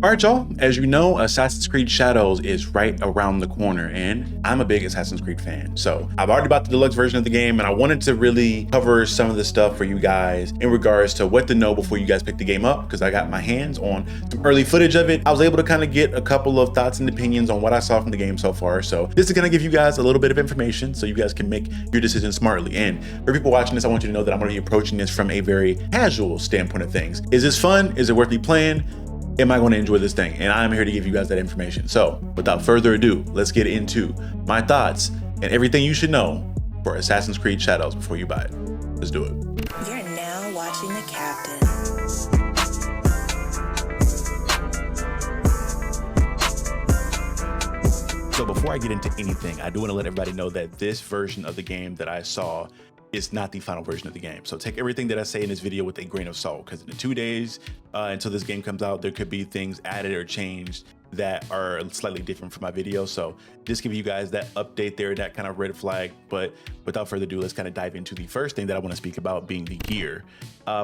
All right, y'all, as you know, Assassin's Creed Shadows is right around the corner, and I'm a big Assassin's Creed fan. So I've already bought the deluxe version of the game, and I wanted to really cover some of the stuff for you guys in regards to what to know before you guys pick the game up, because I got my hands on some early footage of it. I was able to kind of get a couple of thoughts and opinions on what I saw from the game so far. So this is gonna give you guys a little bit of information so you guys can make your decisions smartly. And for people watching this, I want you to know that I'm gonna be approaching this from a very casual standpoint of things. Is this fun? Is it worth me playing? Am I going to enjoy this thing? And I'm here to give you guys that information. So without further ado, let's get into my thoughts and everything you should know for Assassin's Creed Shadows before you buy it. Let's do it. You're now watching The Captain. So before I get into anything, I do want to let everybody know that this version of the game that I saw is not the final version of the game. So take everything that I say in this video with a grain of salt, because in the 2 days until this game comes out, there could be things added or changed that are slightly different from my video. So just give you guys that update there, that kind of red flag. But without further ado, let's kind of dive into the first thing that I want to speak about, being the gear.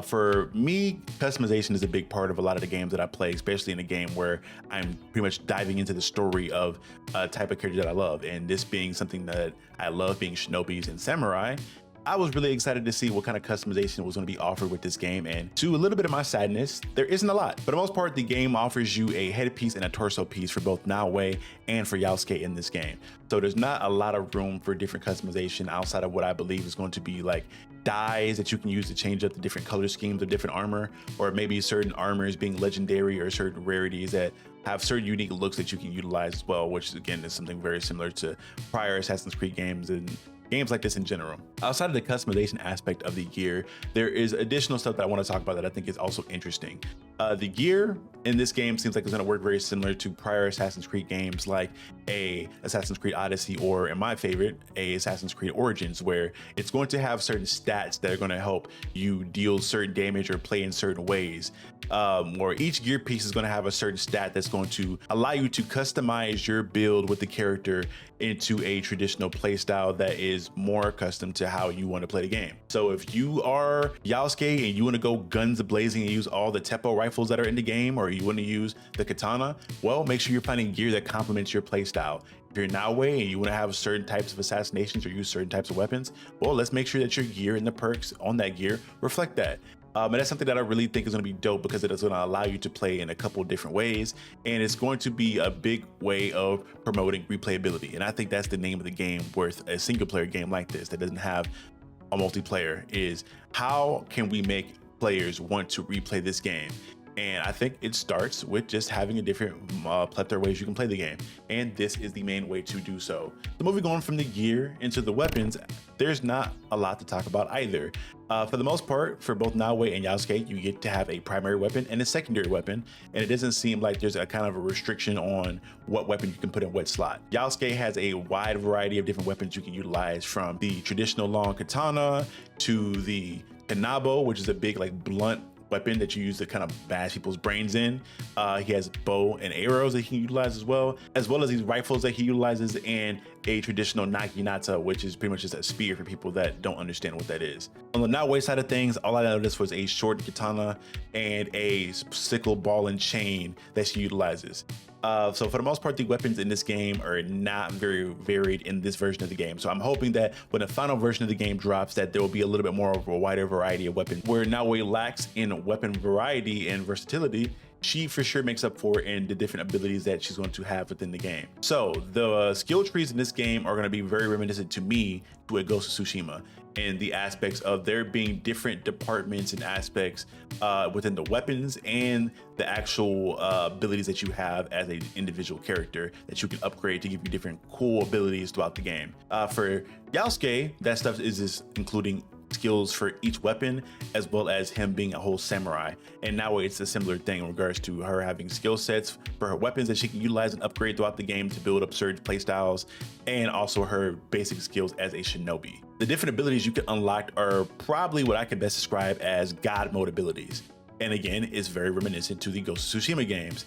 For me, customization is a big part of a lot of the games that I play, especially in a game where I'm pretty much diving into the story of a type of character that I love. And this being something that I love, being Shinobis and Samurai, I was really excited to see what kind of customization was going to be offered with this game, and to a little bit of my sadness, there isn't a lot. For the most part, the game offers you a headpiece and a torso piece for both Naoe and for Yasuke in this game. So there's not a lot of room for different customization outside of what I believe is going to be like dyes that you can use to change up the different color schemes of different armor, or maybe certain armors being legendary or certain rarities that have certain unique looks that you can utilize as well, which again is something very similar to prior Assassin's Creed games and games like this in general. Outside of the customization aspect of the gear, there is additional stuff that I want to talk about that I think is also interesting. The gear in this game seems like it's going to work very similar to prior Assassin's Creed games like a Assassin's Creed Odyssey, or in my favorite, a Assassin's Creed Origins, where it's going to have certain stats that are going to help you deal certain damage or play in certain ways. Or each gear piece is going to have a certain stat that's going to allow you to customize your build with the character into a traditional playstyle that is more accustomed to how you want to play the game. So if you are Yasuke and you want to go guns blazing and use all the Teppo rifles that are in the game, or you want to use the katana, well, make sure you're finding gear that complements your playstyle. If you're Naoe and you want to have certain types of assassinations or use certain types of weapons, well, let's make sure that your gear and the perks on that gear reflect that. And that's something that I really think is going to be dope, because it is going to allow you to play in a couple different ways, and it's going to be a big way of promoting replayability. And I think that's the name of the game worth a single player game like this that doesn't have a multiplayer, is how can we make players want to replay this game? And I think it starts with just having a different plethora of ways you can play the game. And this is the main way to do so. So moving on from the gear into the weapons, there's not a lot to talk about either. For the most part, for both Naoe and Yasuke, you get to have a primary weapon and a secondary weapon. And it doesn't seem like there's a kind of a restriction on what weapon you can put in what slot. Yasuke has a wide variety of different weapons you can utilize, from the traditional long katana to the kanabo, which is a big like blunt weapon that you use to kind of bash people's brains in. He has bow and arrows that he can utilize as well as these rifles that he utilizes, and a traditional naginata, which is pretty much just a spear for people that don't understand what that is. On the Naoe side of things, all I noticed was a short katana and a sickle, ball, and chain that she utilizes. So for the most part, the weapons in this game are not very varied in this version of the game. So I'm hoping that when the final version of the game drops, that there will be a little bit more of a wider variety of weapons. Where Naoe lacks in weapon variety and versatility, she for sure makes up for in the different abilities that she's going to have within the game. So the skill trees in this game are going to be very reminiscent to me to a Ghost of Tsushima, in the aspects of there being different departments and aspects within the weapons and the actual abilities that you have as an individual character that you can upgrade to give you different cool abilities throughout the game. For Yasuke, that stuff is just including skills for each weapon, as well as him being a whole samurai. And now it's a similar thing in regards to her having skill sets for her weapons that she can utilize and upgrade throughout the game to build up certain playstyles, and also her basic skills as a shinobi. The different abilities you can unlock are probably what I can best describe as God mode abilities. And again, it's very reminiscent to the Ghost of Tsushima games.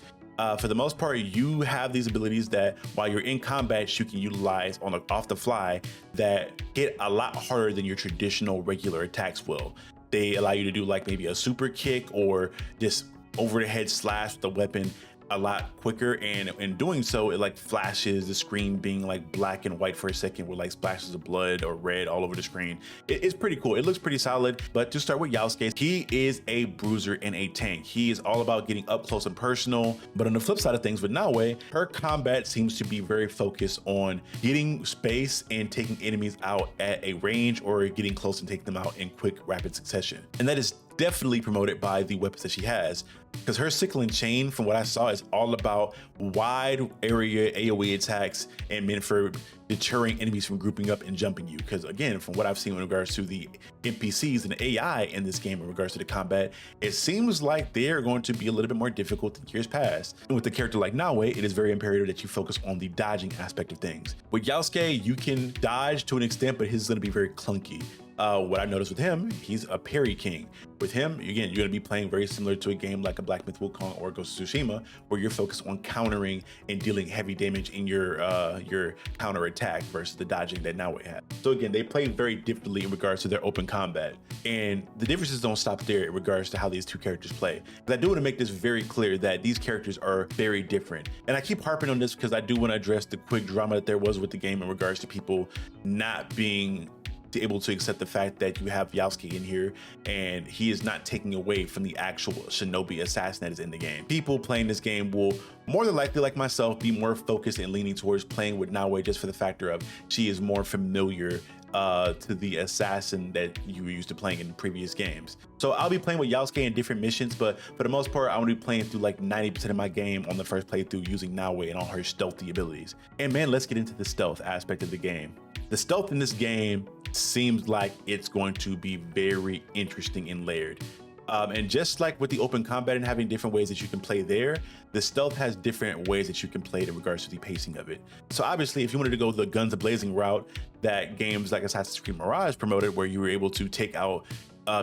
For the most part, you have these abilities that while you're in combat, you can utilize off the fly that hit a lot harder than your traditional regular attacks will. They allow you to do like maybe a super kick or just over the head slash with the weapon a lot quicker, and in doing so it like flashes the screen being like black and white for a second with like splashes of blood or red all over the screen. It's pretty cool. It looks pretty solid. But to start with Yasuke, he is a bruiser and a tank. He is all about getting up close and personal. But on the flip side of things with Naoe, her combat seems to be very focused on getting space and taking enemies out at a range, or getting close and taking them out in quick rapid succession. And that is definitely promoted by the weapons that she has, because her sickle and chain, from what I saw, is all about wide area AoE attacks and meant for deterring enemies from grouping up and jumping you. Because again, from what I've seen in regards to the NPCs and AI in this game in regards to the combat, it seems like they're going to be a little bit more difficult than years past. And with a character like Naoe, it is very imperative that you focus on the dodging aspect of things. With Yasuke, you can dodge to an extent, but his is going to be very clunky. What I noticed with him, he's a parry king. With him, again, you're going to be playing very similar to a game like a Black Myth Wukong or Ghost of Tsushima, where you're focused on countering and dealing heavy damage in your counter attack versus the dodging that Naoe has. So again, they play very differently in regards to their open combat, and the differences don't stop there in regards to how these two characters play. But I do want to make this very clear that these characters are very different, and I keep harping on this because I do want to address the quick drama that there was with the game in regards to people not being able to accept the fact that you have Yasuke in here and he is not taking away from the actual Shinobi assassin that is in the game. People playing this game will more than likely, like myself, be more focused and leaning towards playing with Naoe just for the factor of she is more familiar to the assassin that you were used to playing in previous games. So I'll be playing with Yasuke in different missions, but for the most part, I'm gonna be playing through like 90% of my game on the first playthrough using Naoe and all her stealthy abilities. And man, let's get into the stealth aspect of the game. The stealth in this game seems like it's going to be very interesting and layered. And just like with the open combat and having different ways that you can play there, the stealth has different ways that you can play it in regards to the pacing of it. So obviously, if you wanted to go the guns a-blazing route that games like Assassin's Creed Mirage promoted, where you were able to take out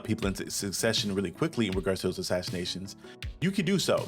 people in succession really quickly in regards to those assassinations, you could do so.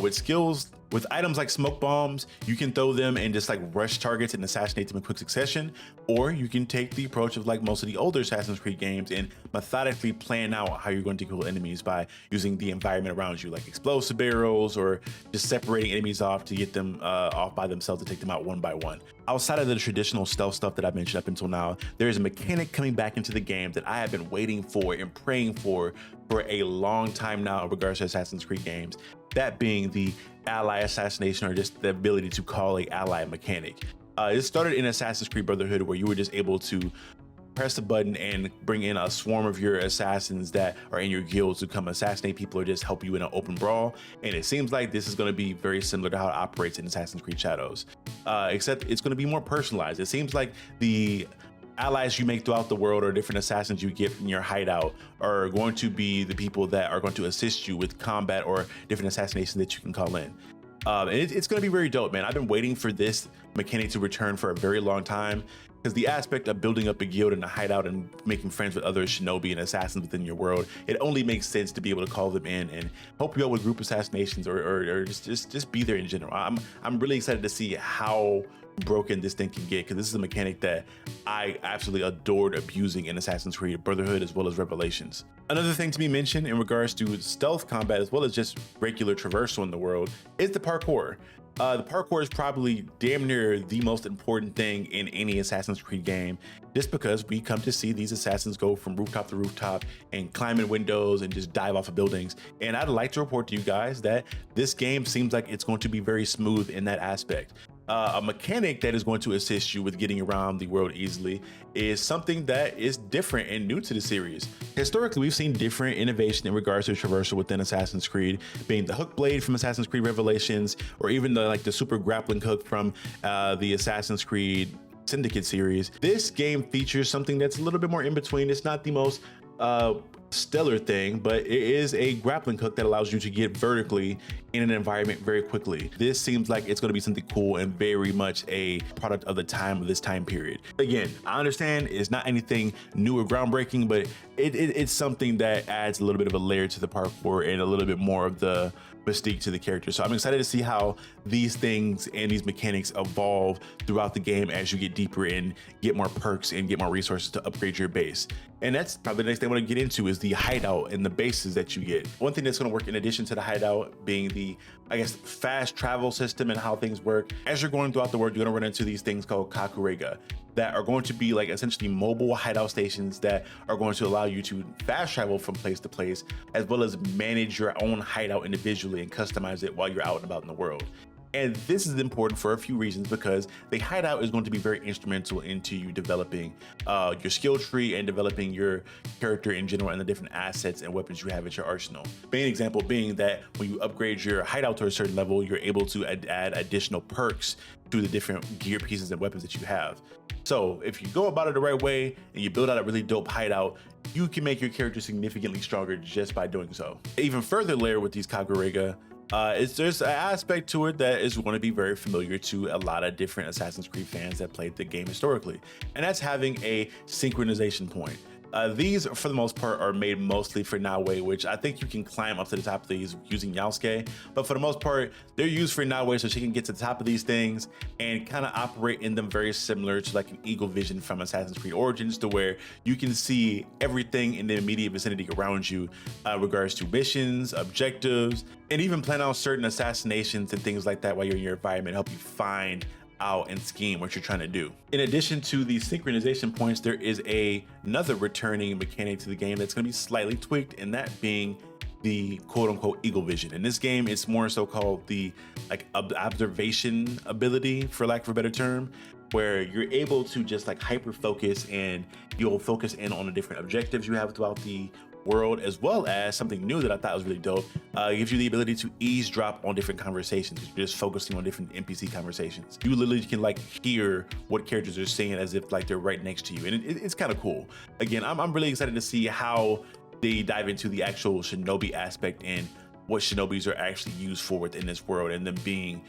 With skills, with items like smoke bombs, you can throw them and just like rush targets and assassinate them in quick succession, or you can take the approach of like most of the older Assassin's Creed games and methodically plan out how you're going to kill enemies by using the environment around you, like explosive barrels, or just separating enemies off to get them off by themselves to take them out one by one. Outside of the traditional stealth stuff that I mentioned up until now, there is a mechanic coming back into the game that I have been waiting for and praying for a long time now in regards to Assassin's Creed games. That being the ally assassination, or just the ability to call a ally mechanic. It started in Assassin's Creed Brotherhood, where you were just able to press a button and bring in a swarm of your assassins that are in your guilds to come assassinate people or just help you in an open brawl. And it seems like this is going to be very similar to how it operates in Assassin's Creed Shadows, except it's going to be more personalized. It seems like the allies you make throughout the world, or different assassins you get in your hideout, are going to be the people that are going to assist you with combat or different assassinations that you can call in. And it's going to be very dope, man. I've been waiting for this mechanic to return for a very long time, because the aspect of building up a guild and a hideout and making friends with other shinobi and assassins within your world, it only makes sense to be able to call them in and help you out with group assassinations, or just be there in general. I'm really excited to see how broken this thing can get, because this is a mechanic that I absolutely adored abusing in Assassin's Creed Brotherhood as well as Revelations. Another thing to be mentioned in regards to stealth combat as well as just regular traversal in the world is the parkour. The parkour is probably damn near the most important thing in any Assassin's Creed game, just because we come to see these assassins go from rooftop to rooftop and climb in windows and just dive off of buildings. And I'd like to report to you guys that this game seems like it's going to be very smooth in that aspect. A mechanic that is going to assist you with getting around the world easily is something that is different and new to the series. Historically, we've seen different innovation in regards to traversal within Assassin's Creed, being the hook blade from Assassin's Creed Revelations, or even the super grappling hook from the Assassin's Creed Syndicate series. This game features something that's a little bit more in between. It's not the most stellar thing, but it is a grappling hook that allows you to get vertically in an environment very quickly. This seems like it's going to be something cool and very much a product of the time of this time period. Again, I understand it's not anything new or groundbreaking, but it's something that adds a little bit of a layer to the parkour and a little bit more of the mystique to the character. So I'm excited to see how these things and these mechanics evolve throughout the game as you get deeper and get more perks and get more resources to upgrade your base. And that's probably the next thing I want to get into is the hideout and the bases that you get. One thing that's going to work in addition to the hideout being the I guess, fast travel system and how things work. As you're going throughout the world, you're gonna run into these things called kakurega that are going to be like essentially mobile hideout stations that are going to allow you to fast travel from place to place, as well as manage your own hideout individually and customize it while you're out and about in the world. And this is important for a few reasons, because the hideout is going to be very instrumental into you developing your skill tree and developing your character in general and the different assets and weapons you have at your arsenal. Main example being that when you upgrade your hideout to a certain level, you're able to add additional perks to the different gear pieces and weapons that you have. So if you go about it the right way and you build out a really dope hideout, you can make your character significantly stronger just by doing so. Even further layer with these kakurega, there's an aspect to it that is going to be very familiar to a lot of different Assassin's Creed fans that played the game historically, and that's having a synchronization point. These, for the most part, are made mostly for Naue, which I think you can climb up to the top of these using Yasuke, but for the most part, they're used for Naue so she can get to the top of these things and kind of operate in them very similar to like an eagle vision from Assassin's Creed Origins, to where you can see everything in the immediate vicinity around you, regards to missions, objectives, and even plan out certain assassinations and things like that while you're in your environment, help you find out and scheme what you're trying to do. In addition to these synchronization points, there is another returning mechanic to the game that's going to be slightly tweaked, and that being the quote-unquote eagle vision. In this game, it's more so called the like observation ability, for lack of a better term, where you're able to just like hyper focus, and you'll focus in on the different objectives you have throughout the world, as well as something new that I thought was really dope. It gives you the ability to eavesdrop on different conversations. You're just focusing on different NPC conversations. You literally can like hear what characters are saying as if like they're right next to you, and it's kind of cool. Again, I'm really excited to see how they dive into the actual Shinobi aspect and what Shinobis are actually used for within this world, and them being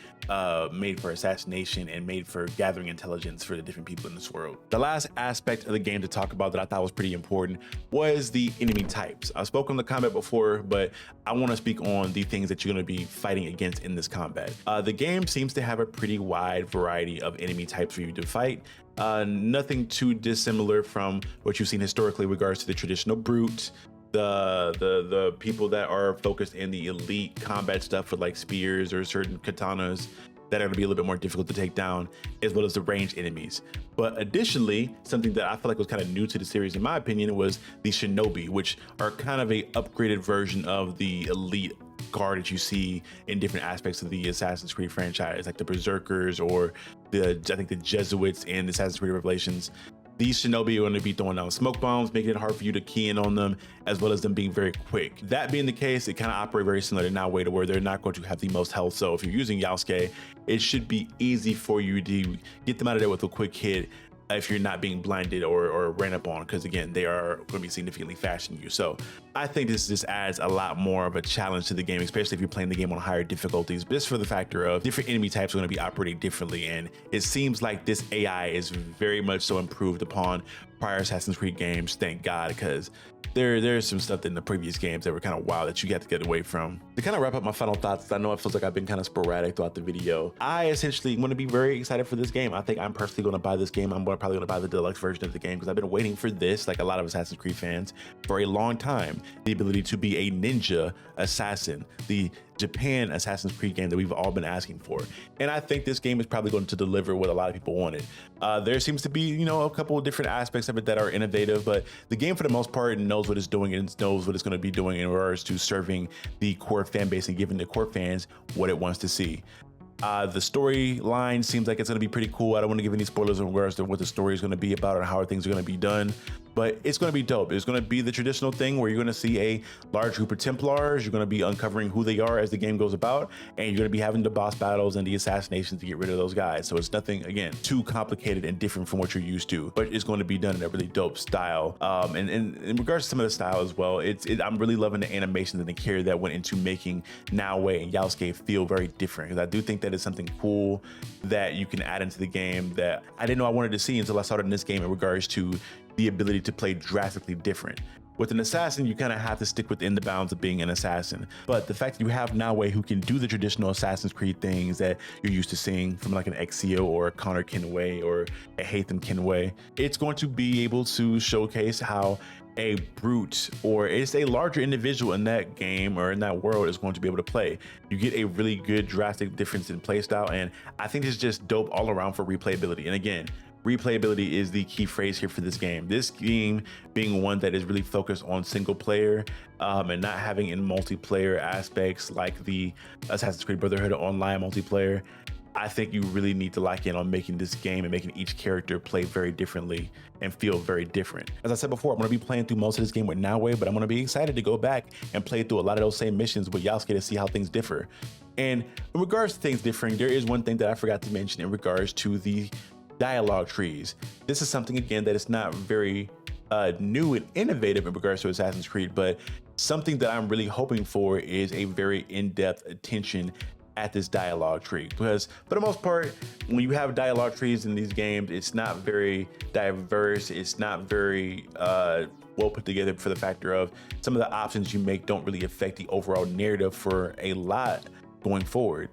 made for assassination and made for gathering intelligence for the different people in this world. The last aspect of the game to talk about that I thought was pretty important was the enemy types. I spoke on the combat before, but I want to speak on the things that you're going to be fighting against in this combat. The game seems to have a pretty wide variety of enemy types for you to fight. Nothing too dissimilar from what you've seen historically in regards to the traditional brute, the people that are focused in the elite combat stuff with like spears or certain katanas that are going to be a little bit more difficult to take down, as well as the ranged enemies. But additionally, something that I feel like was kind of new to the series in my opinion was the Shinobi, which are kind of a upgraded version of the elite guard that you see in different aspects of the Assassin's Creed franchise, like the Berserkers or I think the Jesuits in Assassin's Creed Revelations. These Shinobi are going to be throwing down smoke bombs, making it hard for you to key in on them, as well as them being very quick. That being the case, it kind of operates very similar to Naue, to where they're not going to have the most health. So if you're using Yasuke, it should be easy for you to get them out of there with a quick hit if you're not being blinded or ran up on, because again, they are going to be significantly faster than you. So I think this just adds a lot more of a challenge to the game, especially if you're playing the game on higher difficulties, just for the factor of different enemy types are going to be operating differently. And it seems like this AI is very much so improved upon prior Assassin's Creed games, thank God, because there's some stuff in the previous games that were kind of wild that you got to get away from. To kind of wrap up my final thoughts, I know it feels like I've been kind of sporadic throughout the video. I essentially want to be very excited for this game. I think I'm personally going to buy this game. I'm probably going to buy the deluxe version of the game, because I've been waiting for this, like a lot of Assassin's Creed fans, for a long time. The ability to be a ninja assassin, the Japan Assassin's Creed game that we've all been asking for. And I think this game is probably going to deliver what a lot of people wanted. There seems to be, you know, a couple of different aspects of it that are innovative, but the game for the most part knows what it's doing and knows what it's going to be doing in regards to serving the core fan base and giving the core fans what it wants to see. The storyline seems like it's going to be pretty cool. I don't want to give any spoilers in regards to what the story is going to be about or how things are going to be done, but it's going to be dope. It's going to be the traditional thing where you're going to see a large group of Templars. You're going to be uncovering who they are as the game goes about, and you're going to be having the boss battles and the assassinations to get rid of those guys. So it's nothing, again, too complicated and different from what you're used to, but it's going to be done in a really dope style. And in regards to some of the style as well, I'm really loving the animations and the care that went into making Naue and Yasuke feel very different, because I do think that is something cool that you can add into the game that I didn't know I wanted to see until I saw it in this game in regards to the ability to play drastically different. With an assassin, you kind of have to stick within the bounds of being an assassin. But the fact that you have Naue who can do the traditional Assassin's Creed things that you're used to seeing from like an Ezio or a Connor Kenway or a Haytham Kenway, it's going to be able to showcase how a brute or it's a larger individual in that game or in that world is going to be able to play. You get a really good drastic difference in playstyle, and I think it's just dope all around for replayability. And again, replayability is the key phrase here for this game. This game being one that is really focused on single player and not having in multiplayer aspects like the Assassin's Creed Brotherhood online multiplayer. I think you really need to lock in on making this game and making each character play very differently and feel very different. As I said before, I'm going to be playing through most of this game with Naoe, but I'm going to be excited to go back and play through a lot of those same missions with Yasuke to see how things differ. And in regards to things differing, there is one thing that I forgot to mention in regards to the dialogue trees. This is something, again, that is not very new and innovative in regards to Assassin's Creed, but something that I'm really hoping for is a very in-depth attention at this dialogue tree, because for the most part, when you have dialogue trees in these games, it's not very diverse. It's not very well put together for the factor of some of the options you make don't really affect the overall narrative for a lot going forward.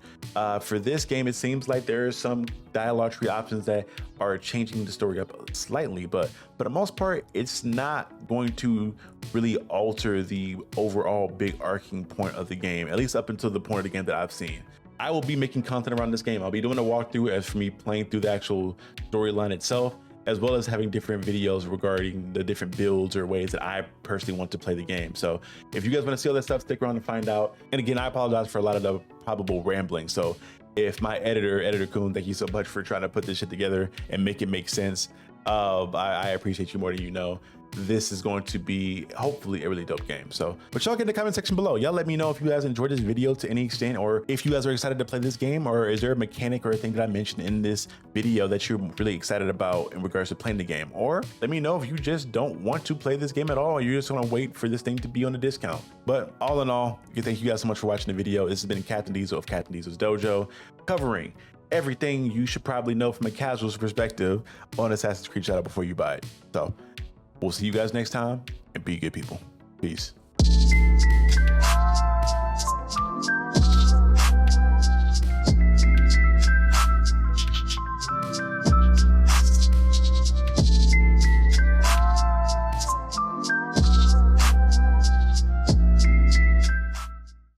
For this game, it seems like there are some dialogue tree options that are changing the story up slightly, but for the most part, it's not going to really alter the overall big arcing point of the game, at least up until the point of the game that I've seen. I will be making content around this game. I'll be doing a walkthrough as for me playing through the actual storyline itself, as well as having different videos regarding the different builds or ways that I personally want to play the game. So if you guys want to see all that stuff, stick around and find out. And again, I apologize for a lot of the probable rambling. So if my editor Kuhn, thank you so much for trying to put this shit together and make it make sense. I appreciate you more than you know. This is going to be hopefully a really dope game. So, but y'all get in the comment section below. Y'all let me know if you guys enjoyed this video to any extent, or if you guys are excited to play this game, or is there a mechanic or a thing that I mentioned in this video that you're really excited about in regards to playing the game. Or let me know if you just don't want to play this game at all, or you're just gonna wait for this thing to be on a discount. But all in all, thank you guys so much for watching the video. This has been Captain Diesel of Captain Diesel's Dojo, covering everything you should probably know from a casual's perspective on Assassin's Creed Shadow before you buy it. So we'll see you guys next time, and be good people. Peace.